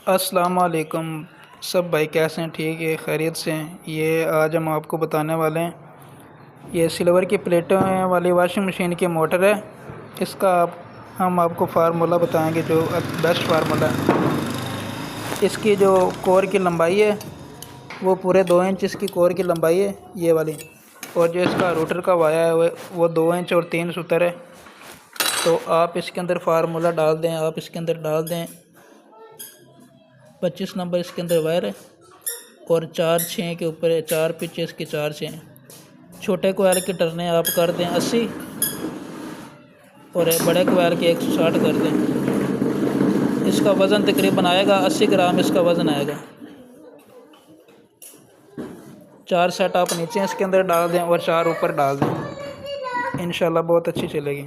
अस्सलाम वालेकुम। सब भाई कैसे हैं? ठीक है, खैरियत से हैं। ये आज हम आपको बताने वाले हैं, ये सिल्वर की प्लेटों वाली वॉशिंग मशीन की मोटर है। इसका हम आपको फार्मूला बताएंगे जो बेस्ट फार्मूला है। इसकी जो कोर की लंबाई है वो पूरे 2 इंच इसकी कोर की लंबाई है, ये वाली। और जो इसका रूटर का वाया है वो 2 इंच और 3 सूतर है। तो आप इसके अंदर फार्मूला डाल दें, आप इसके अंदर डाल दें 25 नंबर इसके अंदर वायर है। और 4 6 के ऊपर 4 पिचेस की 4 6। छोटे कोयल के टर्ने आप कर दें 80 और बड़े कोयल के 160 कर दें। इसका वज़न तकरीबन आएगा 80 ग्राम इसका वज़न आएगा। 4 सेट आप नीचे इसके अंदर डाल दें और 4 ऊपर डाल दें, इंशाल्लाह बहुत अच्छी चलेगी।